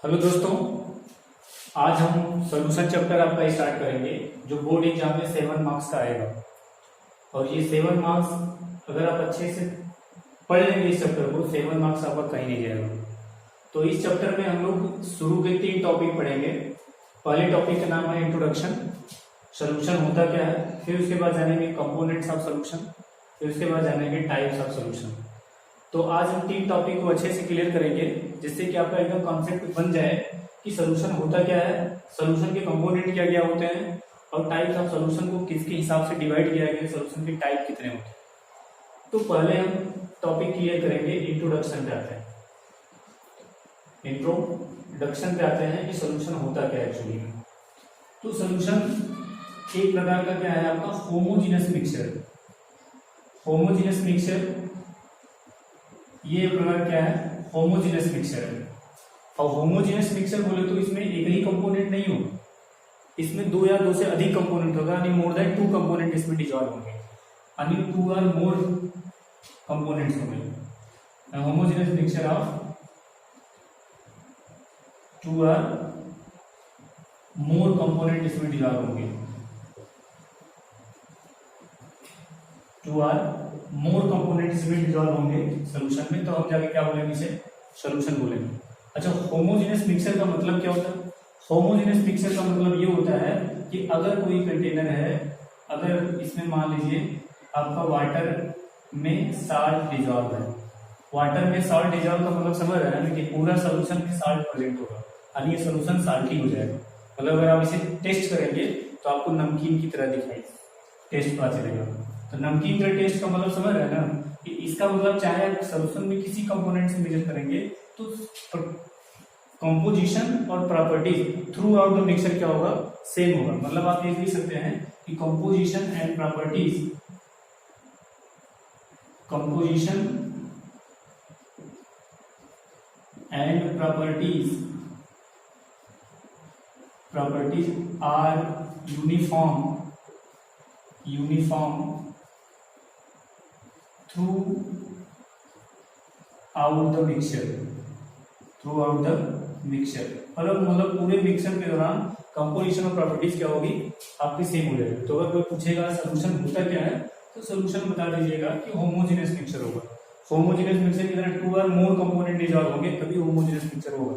Hello दोस्तों, आज हम सॉल्यूशन चैप्टर आपका स्टार्ट करेंगे जो बोर्ड एग्जाम में 7 मार्क्स का आएगा। और ये 7 मार्क्स अगर आप अच्छे से पढ़ लेंगे इस चैप्टर को, 7 मार्क्स आपका कहीं नहीं जाएगा। तो इस चैप्टर में हम लोग शुरू के 3 टॉपिक पढ़ेंगे। पहले टॉपिक का नाम है इंट्रोडक्शन, सोल्यूशन होता क्या है। फिर उसके बाद जानेंगे कंपोनेंट्स ऑफ सोल्यूशन, फिर उसके बाद जानेंगे टाइप्स ऑफ सोल्यूशन। तो आज हम 3 टॉपिक को अच्छे से क्लियर करेंगे जिससे कि आपका एकदम कॉन्सेप्ट बन जाए कि सोल्यूशन होता क्या है, सोल्यूशन के कंपोनेंट क्या क्या होते हैं और टाइप्स ऑफ सोल्यूशन को किसके हिसाब से डिवाइड किया गया है, सोल्यूशन के टाइप कितने होते हैं। तो पहले हम टॉपिक क्लियर करेंगे, इंट्रोडक्शन पे आते हैं। इंट्रोडक्शन पे आते हैं कि सोल्यूशन होता क्या है एक्चुअली में। तो सोल्यूशन एक प्रकार का क्या है आपका होमोजीनियस मिक्सचर। होमोजीनियस मिक्सचर ये प्रकार क्या है, होमोजीनियस मिक्सचर है। और होमोजीनियस मिक्सचर बोले तो इसमें एक ही कंपोनेंट नहीं होगा, इसमें 2 या 2 से अधिक कंपोनेंट होगा, यानी मोर देन 2 कंपोनेंट इसमें डिजॉल्व होंगे, यानी 2 और मोर कंपोनेंट्स होंगे। होमोजीनियस मिक्सचर ऑफ 2 और मोर कंपोनेंट इसमें डिजॉल्व होंगे, 2 और मोर कंपोनेंट इसमें डिजॉल्व होंगे सोल्यूशन में। तो हम जाके क्या बोलेंगे, इसे सोल्यूशन बोलेंगे। अच्छा, होमोजेनियस मिक्सचर का मतलब क्या होता है? होमोजेनियस मिक्सचर का मतलब ये होता है कि अगर कोई कंटेनर है, अगर इसमें मान लीजिए आपका वाटर में साल्ट डिजॉल्व है, वाटर में साल्ट डिजॉल्व का मतलब समझ रहे हैं कि पूरा सोल्यूशन में साल्ट प्रेजेंट होगा, यानी ये सोल्यूशन साल्टी हो जाएगा। मतलब अगर आप इसे टेस्ट करेंगे तो आपको नमकीन की तरह दिखाई टेस्ट पता चलेगा। तो नमकीन का टेस्ट का मतलब समझ रहे हैं ना कि इसका मतलब चाहे सोल्यूशन में किसी कंपोनेंट से मेजर करेंगे तो कंपोजिशन और properties through out the mixture क्या होगा, सेम होगा। मतलब आप ये लिख सकते हैं कि composition and properties, composition and properties are uniform throughout the mixture. मतलब पूरे मिक्सचर के दौरान कंपोजिशन और प्रॉपर्टीज क्या होगी, आपकी सेम हो जाएगी। तो अगर कोई पूछेगा सोल्यूशन होता क्या है, तो सोल्यूशन बता दीजिएगा कि होमोजेनियस मिक्सचर होगा। होमोजेनियस मिक्सचर के अंदर 2 और मोर कंपोनेंट डिजॉल्व होंगे तभी होमोजेनियस मिक्सचर होगा।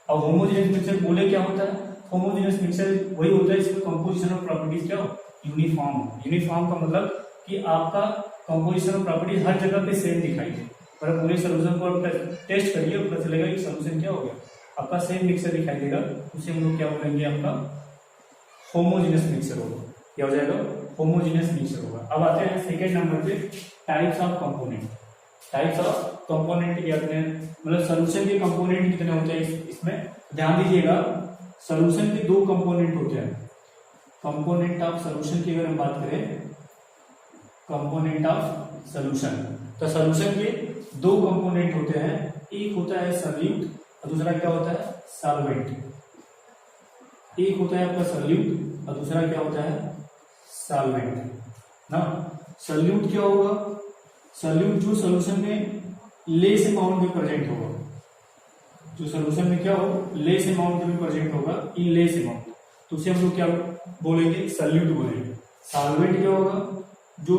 और होमोजेनियस मिक्सचर बोले क्या होता है, होमोजेनियस मिक्सचर वही होता है जिसमें कंपोजिशन और प्रॉपर्टीज क्या हो, यूनिफॉर्म का मतलब कि आपका कंपोजिशन और प्रॉपर्टीज हर जगह पे सेम दिखाई दे। पर पूरे सोल्यूशन को आप टेस्ट करिए, पता चलेगा कि सोल्यूशन क्या हो गया, आपका सेम मिक्सचर दिखाई देगा। उसे हम लोग क्या बोलेंगे, आपका होमोजेनियस मिक्सचर होगा। क्या हो जाएगा, होमोजेनियस मिक्सचर होगा। अब आते हैं सेकेंड नंबर पे, types of component. Types of component क्या होते हैं, मतलब सोल्यूशन के कंपोनेंट कितने होते हैं इसमें ध्यान दीजिएगा। सोल्यूशन के 2 कंपोनेंट होते हैं। कंपोनेंट ऑफ सोल्यूशन की अगर हम बात करें, कंपोनेंट ऑफ सोल्यूशन, तो सोल्यूशन के 2 कंपोनेंट होते हैं। एक होता है सॉल्यूट और दूसरा क्या होता है, सॉल्वेंट। एक होता है आपका सॉल्यूट और दूसरा क्या होता है, सॉल्वेंट ना। सॉल्यूट क्या होगा, सॉल्यूट जो सोल्यूशन में लेस अमाउंट में प्रेजेंट होगा, जो सोल्यूशन में क्या हो, लेस अमाउंट में प्रेजेंट होगा, इन लेस अमाउंट, तो उसे हम लोग क्या बोलेंगे, सॉल्यूट बोलेंगे। सॉल्वेंट क्या होगा, जो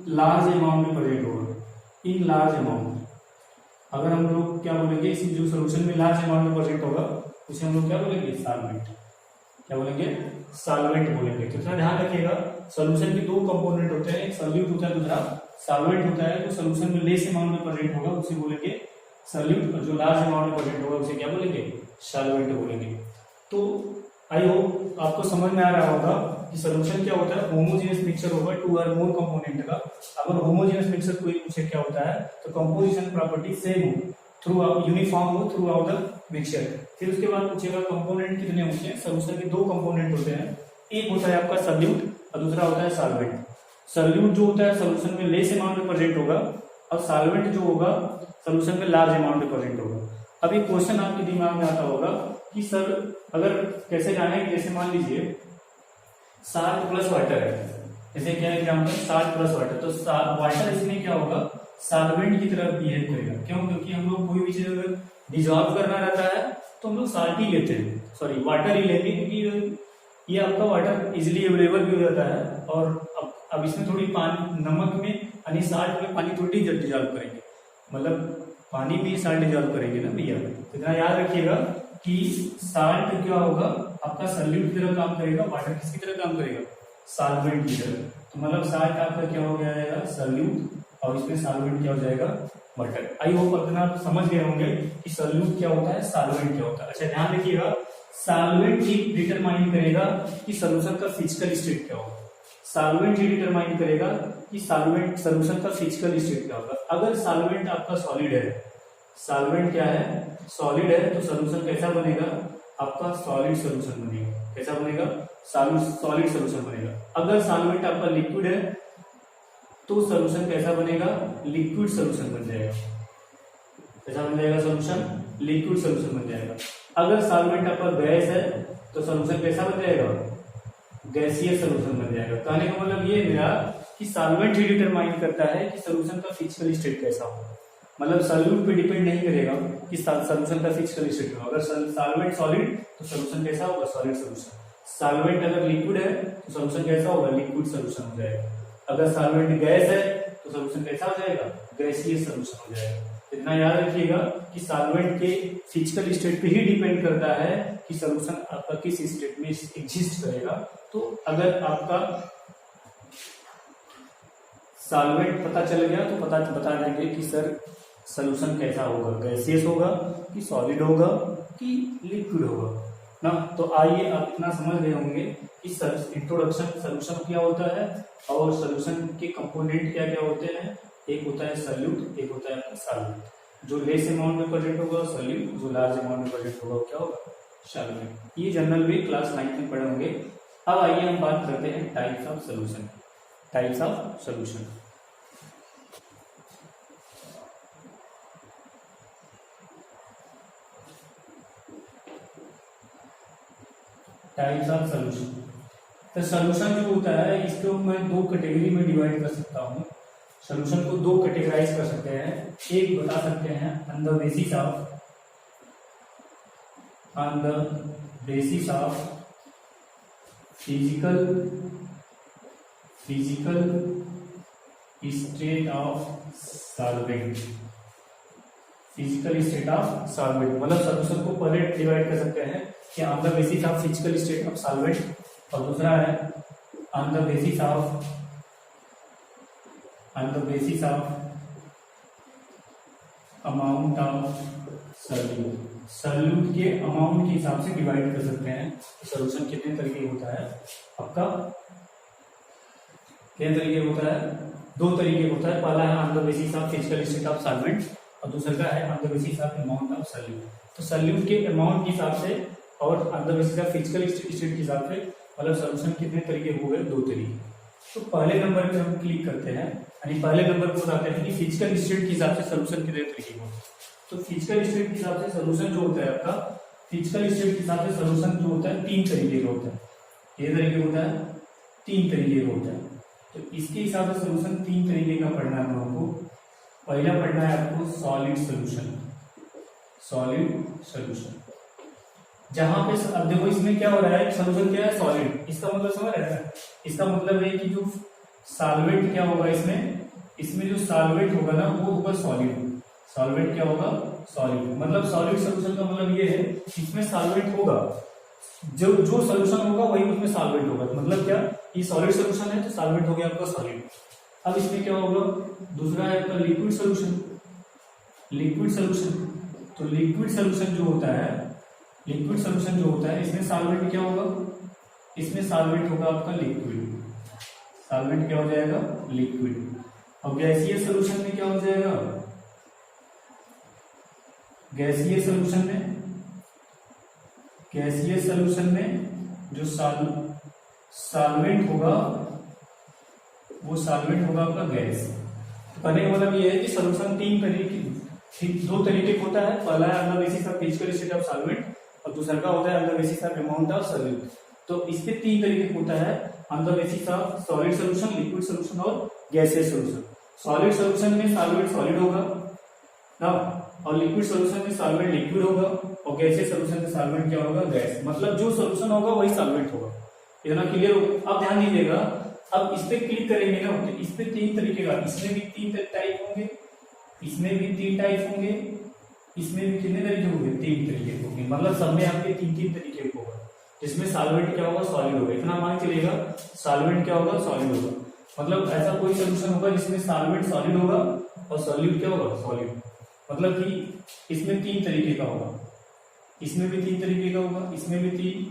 लार्ज अमाउंट में प्रेजेंट होगा, इन लार्ज अमाउंट। अगर हम लोग क्या बोलेंगे, इसी जो सोल्यूशन में लार्ज अमाउंट में प्रेजेंट होगा उसे हम लोग क्या बोलेंगे, सॉल्वेंट। क्या बोलेंगे, सॉल्वेंट बोलेंगे। तो इतना ध्यान रखिएगा, सोल्यूशन के 2 कंपोनेंट होते हैं, एक सॉल्यूट होता है, दूसरा सॉल्वेंट होता है। जो सोल्यूशन में लेस अमाउंट में प्रेजेंट होगा उसे बोलेंगे सॉल्यूट, और जो लार्ज अमाउंट में प्रेजेंट होगा उसे क्या बोलेंगे, सॉल्वेंट बोलेंगे। तो आई होप आपको समझ में आ रहा होगा कि सोल्यूशन क्या होता है, होमोजेनियस मिक्सचर होगा 2 और मोर कंपोनेंट का। अगर होमोजेनियस मिक्सचर कोई पूछे क्या होता है, तो कंपोजिशन प्रॉपर्टी सेम हो, थ्रू यूनिफॉर्म हो थ्रू आउट द मिक्सचर। फिर उसके बाद पूछेगा कंपोनेंट कितने होते हैं, सोल्यूशन के 2 कंपोनेंट होते हैं। एक होता है आपका सॉल्यूट और दूसरा होता है सॉल्वेंट। सॉल्यूट जो होता है सोल्यूशन में लेस अमाउंट में प्रेजेंट होगा, और सॉल्वेंट जो होगा सोल्यूशन में लार्ज अमाउंट में प्रेजेंट होगा। अब एक क्वेश्चन आपके दिमाग में आता होगा कि सर अगर कैसे जाने, जैसे मान लीजिए साल्ट प्लस वाटर है, जैसे क्या एग्जाम्पल, साल्ट प्लस वाटर, तो वाटर इसमें क्या होगा, सॉल्वेंट की तरह बिहेव करेगा। क्यों, क्योंकि हम लोग कोई भी चीज अगर डिजॉल्व करना रहता है तो हम लोग साल्ट ही लेते हैं, सॉरी वाटर ही लेंगे, क्योंकि ये आपका वाटर इजिली अवेलेबल भी हो जाता है। और अब इसमें थोड़ी पानी, नमक में यानी साल्ट में पानी थोड़ी डिजॉल्व करेंगे, मतलब पानी में साल्ट डिजॉल्व करेंगे ना भैया। तो इतना याद रखिएगा कि साल्ट क्या होगा, आपका सॉल्यूट की तरह काम करेगा, वाटर किसकी तरह काम करेगा, सॉल्वेंट की तरह। तो मतलब साल्ट आपका क्या हो जाएगा, सॉल्यूट, और इसमें सॉल्वेंट क्या हो जाएगा, वाटर। आई होप अपना आप समझ गए होंगे कि सॉल्यूट क्या होता है, सॉल्वेंट क्या होता है। अच्छा ध्यान रखिएगा, सॉल्वेंट ही डिटरमाइन करेगा कि सॉल्यूशन का फिजिकल स्टेट क्या होगा। सॉल्वेंट ही डिटरमाइन करेगा कि सॉल्वेंट सॉल्यूशन का फिजिकल स्टेट क्या होगा। अगर सॉल्वेंट आपका सॉलिड है, सॉल्वेंट क्या है, सॉलिड है, तो सॉल्यूशन कैसा बनेगा, आपका सॉलिड सॉल्यूशन बनेगा। कैसा बनेगा, सॉलिड सॉल्यूशन बनेगा। अगर सॉल्वेंट आपका लिक्विड है तो सॉल्यूशन कैसा बनेगा, लिक्विड सॉल्यूशन बन जाएगा। कैसा बन जाएगा सॉल्यूशन, लिक्विड सॉल्यूशन बन जाएगा। अगर सॉल्वेंट आपका गैस है तो सॉल्यूशन कैसा बन जाएगा, गैसीय सॉल्यूशन बन जाएगा। कहने का मतलब ये मेरा कि सॉल्वेंट ही डिटरमाइन करता है कि सॉल्यूशन का फिजिकल स्टेट कैसा होगा। मतलब सॉल्यूट पे डिपेंड नहीं करेगा कि सॉल्यूशन का फिजिकल स्टेट होगा। अगर सॉल्वेंट सॉलिड तो सॉल्यूशन कैसा होगा, सॉलिड सॉल्यूशन। सॉल्वेंट अगर लिक्विड है तो सॉल्यूशन कैसा होगा, लिक्विड सॉल्यूशन हो जाएगा। अगर सॉल्वेंट गैस है तो सॉल्यूशन कैसा हो जाएगा, गैसीय सॉल्यूशन हो जाएगा। इतना याद रखिएगा कि सॉल्वेंट के फिजिकल स्टेट पे ही डिपेंड करता है कि सॉल्यूशन आपका किस स्टेट में एग्जिस्ट करेगा। तो अगर आपका सॉल्वेंट पता चल गया तो बता देंगे कि सर सॉल्यूशन कैसा होगा, गैसियस होगा कि सॉलिड होगा कि लिक्विड होगा ना। तो आइए आप इतना समझ रहे होंगे कि इंट्रोडक्शन सॉल्यूशन क्या होता है और सॉल्यूशन के कंपोनेंट क्या क्या होते हैं। एक होता है सॉल्यूट, एक होता है सॉल्वेंट। जो लेस अमाउंट में प्रेजेंट होगा सॉल्यूट, जो लार्ज अमाउंट में प्रेजेंट होगा क्या होगा, सॉल्वेंट। ये जनरल भी क्लास 9 में पढ़े होंगे। अब आइए हम बात करते हैं types of solution. Types of solution, types of solution. तो सॉल्यूशन जो होता है इसको मैं दो कैटेगरी में डिवाइड कर सकता हूँ। सॉल्यूशन को दो कैटेगराइज कर सकते हैं। एक बता सकते हैं on the basis of physical state of solvent. Physical state of solvent मतलब सॉल्यूशन को पहले डिवाइड कर सकते हैं कि on the basis of physical state of solvent, और दूसरा है on the basis of amount of solute. Solute के अमाउंट के हिसाब से डिवाइड कर सकते हैं। सॉल्यूशन कितने तरीके होता है आपका, कितने तरीके होता है, दो तरीके होता है। पहला है on the basis of physical state of solvent और दूसरा का है on the basis of amount of solute. तो सॉल्यूट के अमाउंट के हिसाब से और on the basis of physical state के हिसाब से मतलब सॉल्यूशन कितने तरीके हो गए, दो तरीके। तो पहले नंबर पे हम क्लिक करते हैं, यानी पहले नंबर पे बताते हैं कि फिजिकल स्टेट के हिसाब से सॉल्यूशन कितने तरीके होते हैं। तो फिजिकल स्टेट के हिसाब से सॉल्यूशन जो होता है आपका, फिजिकल स्टेट के हिसाब से सॉल्यूशन जो होता है तीन तरीके का होता है। ये तरीके होता है, तीन तरीके का होता है। तो इसके हिसाब से सॉल्यूशन तीन तरीके का पढ़ना है हम लोगों को। पहला पढ़ना है आपको सॉलिड सॉल्यूशन। सॉलिड सॉल्यूशन जहां पे अब देखो इसमें क्या हो रहा है, सॉल्यूशन क्या है, सॉलिड। इसका मतलब समझ रहे हैं, इसका मतलब है कि जो सॉल्वेंट क्या होगा इसमें जो सॉल्वेंट होगा ना वो होगा सॉलिड। सॉल्वेंट क्या होगा, सॉलिड। मतलब सॉलिड सॉल्यूशन का मतलब ये है इसमें सॉल्वेंट होगा, जो सॉल्यूशन होगा वही उसमें सॉल्वेंट होगा। मतलब क्या, ये सॉलिड सॉल्यूशन है तो सॉल्वेंट हो गया आपका सॉलिड। अब इसमें क्या होगा, दूसरा है आपका लिक्विड सॉल्यूशन। लिक्विड सॉल्यूशन, तो लिक्विड सॉल्यूशन जो होता है, लिक्विड सॉल्यूशन जो होता है इसमें सॉल्वेंट क्या होगा, इसमें सॉल्वेंट होगा आपका लिक्विड। सॉल्वेंट क्या हो जाएगा, लिक्विड। और गैसीय सॉल्यूशन में क्या हो जाएगा, गैसीय सॉल्यूशन में जो सॉल्वेंट होगा वो सॉल्वेंट होगा आपका गैस। तो कहने का मतलब ये है कि सॉल्यूशन दो तरीके का होता है। पहला है on the basis of physical state of solvent और दूसरा का होता है on the basis of amount of solute. तो इसके तीन तरीके होता है, on the basis of solid solution, liquid solution और गैसियस सॉल्यूशन। सॉलिड सॉल्यूशन में सॉल्वेंट सॉलिड होगा ना, और लिक्विड सॉल्यूशन में सॉल्वेंट लिक्विड होगा, और गैसियस सोल्यूशन का सॉल्वेंट क्या होगा, गैस। मतलब जो सोल्यूशन होगा वही सॉल्वेंट होगा। इतना क्लियर हो? अब ध्यान दीजिएगा, अब इस पे क्लिक करेंगे ना तो इस पे 3 तरीके का, इसमें भी 3 टाइप होंगे, इसमें भी 3 टाइप होंगे, इसमें भी कितने तरीके होंगे, 3 तरीके होंगे। मतलब सब में आपके 3 तरीके होगा, जिसमें सॉल्वेंट क्या होगा, सॉलिड होगा। इतना मान चलेगा, सॉल्वेंट क्या होगा, सॉलिड होगा। मतलब ऐसा कोई सोल्यूशन होगा जिसमें सॉल्वेंट सॉलिड होगा और सॉल्यूट क्या होगा, सॉलिड। मतलब कि इसमें 3 तरीके का होगा, इसमें भी 3 तरीके का होगा, इसमें भी 3,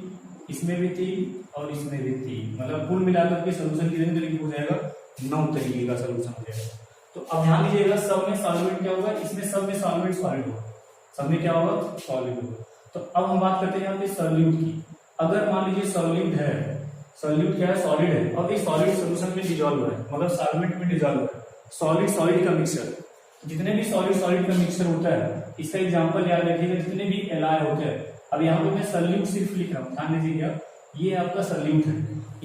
इसमें भी 3 और इसमें भी 3। मतलब कुल मिलाकर के सोल्यूशन कितने तरीके हो जाएगा, 9 तरीके का सोल्यूशन हो जाएगा। तो अब ध्यान दीजिएगा, सब में सॉल्वेंट क्या होगा, इसमें सब में सॉल्वेंट सॉलिड होगा, सब में क्या होगा, सॉलिड होगा। तो अब हम बात करते हैं यहाँ पे सॉल्यूट की। अगर मान लीजिए सॉल्यूट है, सॉल्यूट क्या है, सॉलिड है, और इस सॉलिड सोल्यूशन में डिजॉल्व है, मतलब सॉल्वेंट में डिजॉल्व है, सॉलिड सॉलिड का मिक्सचर। जितने भी सॉलिड सॉलिड का मिक्सचर होता है, इसका एग्जांपल याद रखिएगा, जितने भी एलाय होते हैं। अब यहाँ पे मैं सॉल्यूट सिर्फ लिख रहा हूँ, ध्यान दीजिएगा, ये आपका सॉल्यूट है,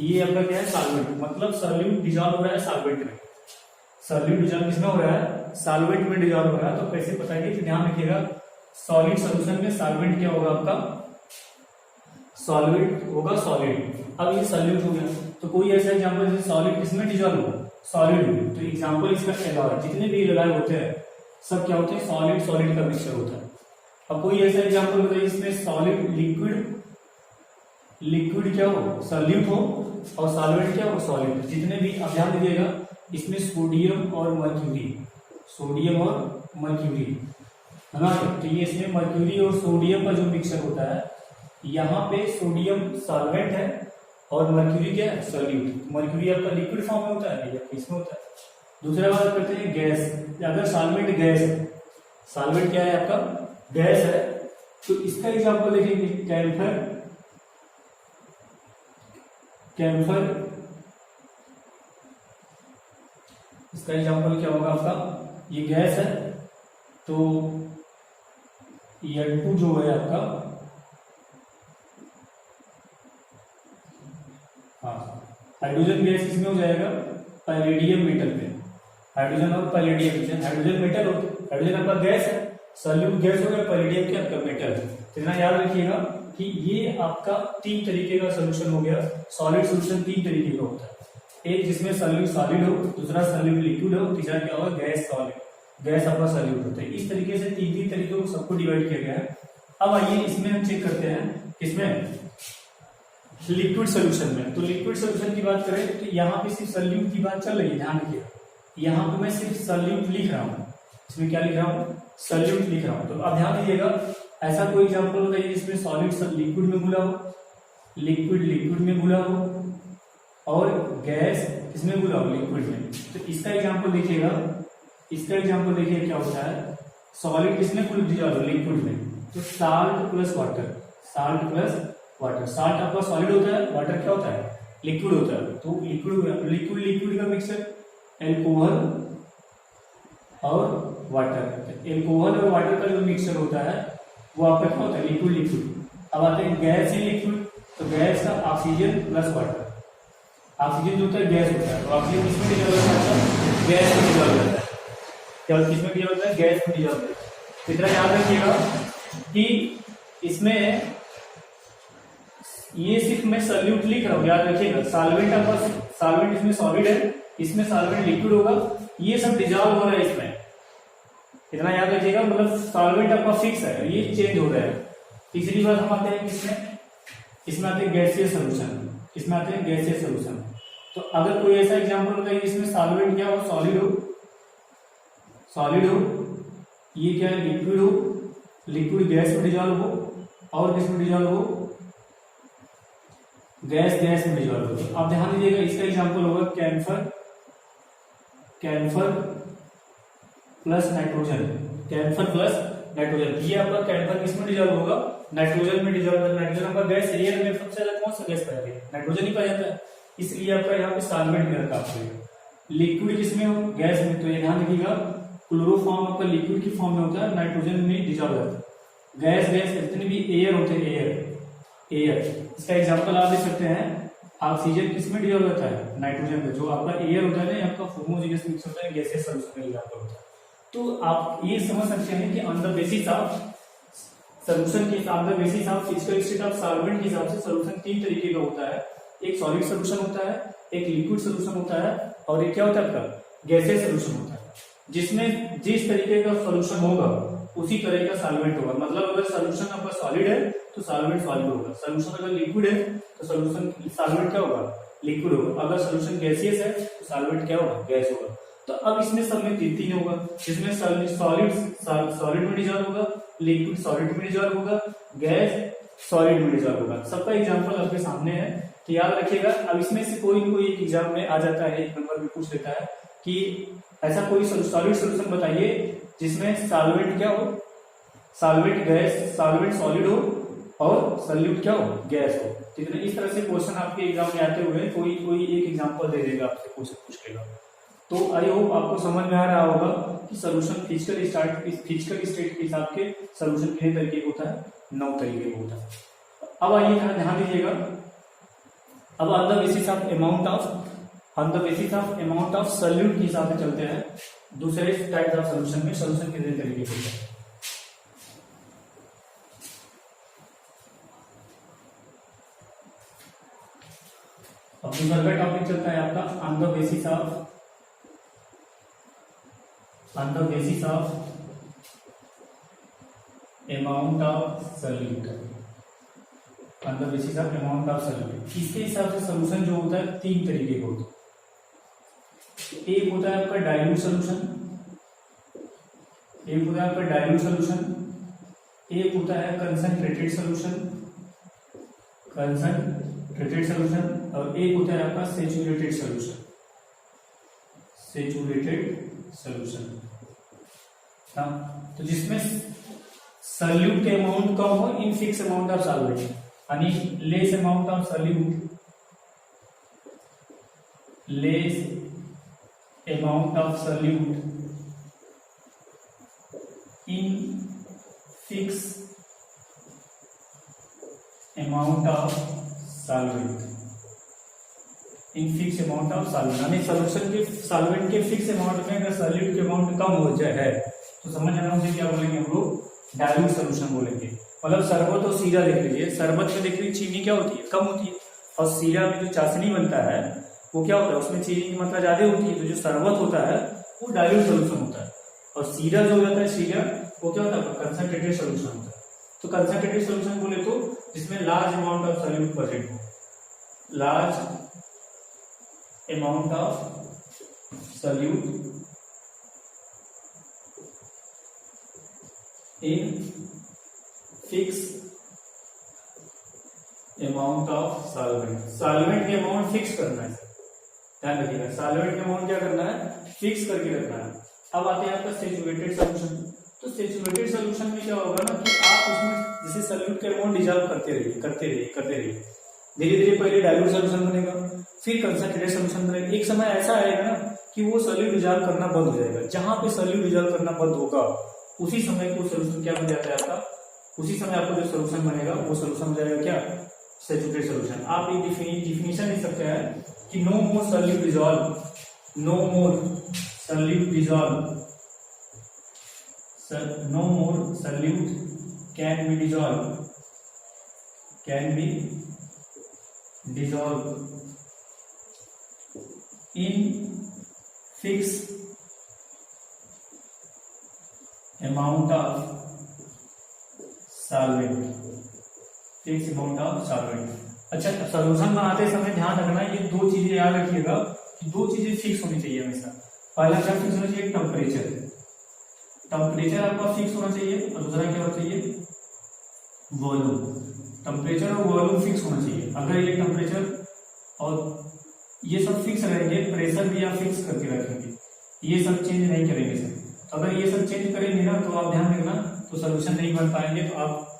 ये आपका क्या है, सॉल्वेंट। मतलब सॉल्यूट डिजॉल्व हो रहा है सॉल्वेंट में, सॉल्यूट डिजॉल्व किसमें हो रहा है, सॉल्वेंट में डिजॉल्व हो रहा है। तो कैसे बताइए, तो ध्यान रखिएगा, सॉलिड सोल्यूशन में सॉल्वेंट क्या होगा आपका, सॉल्वेंट होगा सॉलिड। अब ये सॉल्यूट हो गया, तो कोई ऐसा एग्जांपल जैसे सॉलिड किसमें डिजॉल्व होगा, सॉलिड में, तो एग्जांपल इसका एलॉय। जितने भी एलॉय होते हैं सब क्या होते हैं, सॉलिड सॉलिड का मिक्सचर होता है। अब कोई ऐसा एग्जांपल बताइए इसमें सॉलिड लिक्विड लिक्विड क्या हो, सॉल्यूट हो, और सॉल्वेंट क्या हो, सॉलिड। जितने भी, अब ध्यान दीजिएगा, इसमें सोडियम और मर्क्यूरी, सोडियम और मर्क्यूरी है ना, तो ये इसमें मर्क्यूरी और सोडियम का जो मिक्सचर होता है, यहाँ पे सोडियम सॉल्वेंट है और मर्क्यूरी क्या है, सॉल्यूट। मर्क्यूरी आपका लिक्विड फॉर्म में होता है या इसमें होता है। दूसरा बात करते हैं गैस। अगर सॉल्वेंट गैस है, सॉल्वेंट क्या है आपका, गैस है, तो इसका एग्जांपल देखेंगे, कैम्फर, कैम्फर, इसका एग्जांपल क्या होगा आपका, ये गैस है, तो N2 जो है आपका, हाँ, हाइड्रोजन गैस किसमें हो जाएगा, पैलेडियम मेटल पे। हाइड्रोजन और पैलेडियम, हाइड्रोजन मेटल होता है, हाइड्रोजन आपका गैस है, सॉल्यूट गैस हो गया, पैलेडियम क्या आपका मेटल है। तो इतना याद रखिएगा कि ये आपका 3 तरीके का सोल्यूशन हो गया। सॉलिड सोल्यूशन 3 तरीके का होता है, एक जिसमें सॉल्यूट सॉलिड हो, दूसरा सॉल्यूट लिक्विड हो, तीसरा क्या होगा, गैस सॉलिड, गैस आपका सॉल्यूट होता है। इस तरीके से 3 तरीकों को सबको डिवाइड किया गया है। अब आइए इसमें हम चेक करते हैं, किसमें, लिक्विड सोल्यूशन में। तो लिक्विड सोल्यूशन की बात करें तो यहाँ पे सिर्फ सॉल्यूट की बात चल रही है, ध्यान रखिएगा, यहाँ पे मैं सिर्फ सॉल्यूट लिख रहा हूँ, इसमें क्या लिख रहा हूँ, सॉल्यूट लिख रहा हूँ। तो अब ध्यान दीजिएगा, ऐसा कोई एग्जांपल बताइए जिसमें सॉलिड लिक्विड में घुला हो, लिक्विड लिक्विड में घुला हो, और गैस किसमें घुला हो, लिक्विड में। तो इसका एग्जांपल देखिएगा, इसका एग्जांपल देखिए क्या होता है, सॉलिड किसमें घुल डिजॉल्व, लिक्विड में, तो salt plus water, salt plus water. Salt आपका सॉलिड होता है, वाटर क्या होता है, लिक्विड होता है। तो लिक्विड लिक्विड लिक्विड का मिक्सचर, एल्कोहल और वाटर। एल्कोहल और वाटर का जो मिक्सचर होता है वो आपका क्या होता है, लिक्विड लिक्विड। अब आते हैं गैस ही लिक्विड, तो गैस का ऑक्सीजन प्लस वाटर। ऑक्सीजन जो होता है गैस होता है, तो ऑक्सीजन किसमें डिजॉल्व होता है, गैस में डिजॉल्व होता है। क्या किसमें डिजॉल्व होता है, गैस में डिजॉल्व होता है। इतना याद रखिएगा कि इसमें ये सिर्फ मैं सॉल्यूट लिख रहा हूँ, याद रखिएगा, सॉल्वेंट आपका, सॉल्वेंट इसमें सॉलिड है, इसमें सॉल्वेंट लिक्विड होगा, ये सब डिजॉल्व हो रहा है इसमें, इतना याद रखिएगा। मतलब सॉल्वेंट आपका फिक्स है, ये चेंज हो रहा है। तीसरी बात हम आते हैं किसमें, इसमें आते हैं गैसीय सोल्यूशन, इसमें आते हैं गैसीय सोल्यूशन। तो अगर कोई ऐसा एग्जांपल बताइए इसमें सॉल्वेंट क्या हो, सॉलिड हो, सॉलिड हो, ये क्या है, लिक्विड हो, लिक्विड गैस में डिजॉल्व हो, और किसमें डिजॉल्व हो, गैस गैस में डिजॉल्व हो। तो आप ध्यान दीजिएगा, इसका एग्जांपल होगा camphor, camphor plus nitrogen, camphor plus nitrogen. ये आपका कैम्फर किसमें डिजॉल्व होगा, नाइट्रोजन में डिजॉल्व होगा। नाइट्रोजन आपका गैस, एयर में सबसे ज्यादा कौन सा गैस पाया जाता है, नाइट्रोजन ही पाया जाता है, इसलिए आपका यहाँ पे सॉल्वेंट में रखा आपको। लिक्विड किसमें हो, गैस में, तो ये ध्यान रखिएगा, क्लोरोफॉर्म आपका लिक्विड की फॉर्म में होता है, नाइट्रोजन में डिजॉल्व होता है। गैस गैस जितने भी एयर होते हैं, एयर एयर, इसका एग्जांपल आप दे सकते हैं, ऑक्सीजन किसमें डिजॉल्व होता है, नाइट्रोजन में। जो आपका एयर होता है ना, आपका होमोजेनियस मिक्स होता है, गैसेस सोल्यूशन में एग्जांपल होता है। तो आप ये समझ सकते हैं कि on the basis of solution के on the basis of physical state of solvent के हिसाब से सोल्यूशन 3 तरीके का होता है। एक सॉलिड सोल्यूशन होता है, एक लिक्विड सोल्यूशन होता है, और एक क्या होता है आपका गैसियस सोल्यूशन होता है। जिसमें जिस तरीके का सोल्यूशन होगा उसी तरह का सॉल्वेंट होगा। मतलब अगर सोल्यूशन आपका सॉलिड है तो सॉल्वेंट सॉलिड होगा, सोल्यूशन अगर लिक्विड है तो सोल्यूशन सॉल्वेंट क्या होगा, लिक्विड होगा। अगर सोल्यूशन गैसियस है तो सॉल्वेंट क्या होगा, गैस होगा। तो अब इसमें सब में तीन होगा, जिसमें सॉलिड में डिजॉल्व होगा, लिक्विड सॉलिड में डिजॉल्व होगा, गैस सॉलिड में डिजॉल्व होगा। सबका एग्जांपल आपके सामने है तो याद रखिएगा। अब इसमें से कोई एक एग्जाम में आ जाता है, एक नंबर में पूछ लेता है कि ऐसा कोई सॉलिड सोल्यूशन बताइए जिसमें सॉल्वेंट क्या हो, सॉल्वेंट गैस, सॉल्वेंट सॉलिड हो और सॉल्यूट क्या हो, गैस हो। ठीक है, इस तरह से क्वेश्चन आपके एग्जाम में आते हुए कोई एक एग्जांपल दे देगा, आपसे क्वेश्चन पूछ लेगा। तो आई होप आपको समझ में आ रहा होगा कि सोल्यूशन फिजिकल स्टेट के हिसाब के सोल्यूशन कितने तरीके का होता है, 9 तरीके का होता है। अब आइए ध्यान दीजिएगा। अब on the basis of amount of solute के हिसाब से चलते हैं। दूसरे टाइप ऑफ सोल्यूशन में सोल्यूशन कितने तरीके के होते हैं। अब दूसरा का टॉपिक चलता है आपका on the basis of amount of solute. On the basis of amount of solute, इसके हिसाब से सोल्यूशन जो होता है 3 तरीके का होता है। एक होता है आपका डाइल्यूट सोल्यूशन, एक होता है आपका डाइल्यूट सोल्यूशन, एक होता है कंसंट्रेटेड सोल्यूशन, और एक होता है आपका सैचुरेटेड सोल्यूशन। हाँ, तो जिसमें सोल्यूट के अमाउंट कम हो in fix amount of solvent, यानी less amount of solute in fixed amount of solvent, यानी सोल्यूशन के सॉल्वेंट के फिक्स अमाउंट में अगर सॉल्यूट के अमाउंट कम हो जाए तो समझ आना उसे क्या बोलेंगे हम लोग, डाइल्यूट सोल्यूशन बोलेंगे। मतलब शरबत और सीरा देख लीजिए, शरबत में देख लीजिए चीनी क्या होती है, कम होती है, और सीरा में जो चाशनी बनता है वो क्या होता है, उसमें चीनी की मात्रा ज्यादा होती है। तो जो शरबत होता है वो डाइल्यूट सोल्यूशन होता है, और सीरा जो होता है सीरा वो क्या होता है, कंसंट्रेटेड सोल्यूशन होता है। तो कंसंट्रेटेड सोल्यूशन बोले तो जिसमें large amount of solute present हो, large amount of solute in fix amount of solvent के अमाउंट फिक्स करना है, ध्यान रखिएगा। सॉल्वेंट के अमाउंट क्या करना है, फिक्स करके रखना है। अब आते हैं आपका सैचुरेटेड सोल्यूशन। तो सैचुरेटेड सोल्यूशन में क्या होगा ना कि आप उसमें जैसे सोल्यूट के अमाउंट डिजॉल्व करते रहिए, धीरे धीरे पहले डाइल्यूट सोल्यूशन बनेगा, फिर कंसंट्रेटेड सोल्यूशन बनेगा। एक समय ऐसा आएगा ना कि वो सोल्यूट डिजॉल्व करना बंद हो जाएगा। जहां पे सोल्यूट डिजॉल्व करना बंद होगा उसी समय को सोल्यूशन क्या बन जाता है आपका, उसी समय आपको जो सोल्यूशन बनेगा वो सोल्यूशन हो जाएगा क्या, सैचुरेटेड सोल्यूशन। आप एक डिफिनेशन लिख सकते हैं कि no more solute dissolve can be dissolve in fixed amount of solvent। अच्छा, सोल्यूशन बनाते समय ध्यान रखना ये 2 चीजें याद रखिएगा कि 2 चीजें फिक्स होनी चाहिए हमेशा। पहला क्या फिक्स होना चाहिए, टेम्परेचर आपका फिक्स होना चाहिए, और दूसरा क्या होना चाहिए, वॉल्यूम। टेम्परेचर और वॉल्यूम फिक्स होना चाहिए। अगर ये टेम्परेचर और ये सब फिक्स रहेंगे, प्रेशर भी आप फिक्स करके रखेंगे, ये सब चेंज नहीं करेंगे सर। अगर ये सब चेंज करेंगे ना तो आप ध्यान रखना तो सोल्यूशन नहीं बन पाएंगे। तो आप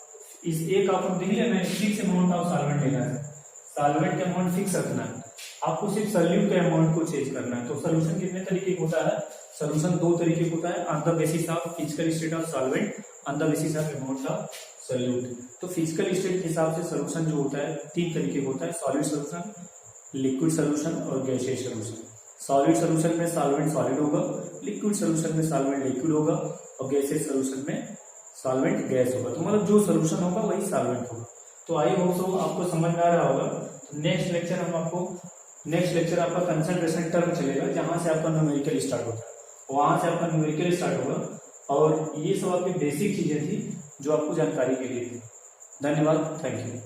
इस एक आप देख लेना, फिक्स अमाउंट ऑफ सॉल्वेंट लेना है, सॉल्वेंट का अमाउंट फिक्स रखना है, आपको सिर्फ सोल्यूट के अमाउंट को चेंज करना है। तो सोल्यूशन कितने तरीके का होता है, सोल्यूशन 2 तरीके का होता है, on the basis of physical state of solvent, on the basis of amount of solute. तो फिजिकल स्टेट के हिसाब से सोल्यूशन जो होता है 3 तरीके का होता है, सॉलिड सोल्यूशन, लिक्विड सोल्यूशन और गैसियस सोल्यूशन। सॉलिड सोल्यूशन में सॉल्वेंट सॉलिड होगा, लिक्विड सोल्यूशन में सॉल्वेंट लिक्विड होगा, और गैसियस सोल्यूशन में सॉल्वेंट गैस होगा। तो मतलब जो सोल्यूशन होगा वही सॉल्वेंट होगा। तो आई होप सो आपको समझ में आ रहा होगा। तो नेक्स्ट लेक्चर आपका कंसंट्रेशन टर्म चलेगा, जहां से आपका न्यूमेरिकल स्टार्ट होता है, वहां से आपका न्यूमेरिकल स्टार्ट होगा। और ये सब आपकी बेसिक चीजें थी जो आपको जानकारी के लिए थी। धन्यवाद, थैंक यू।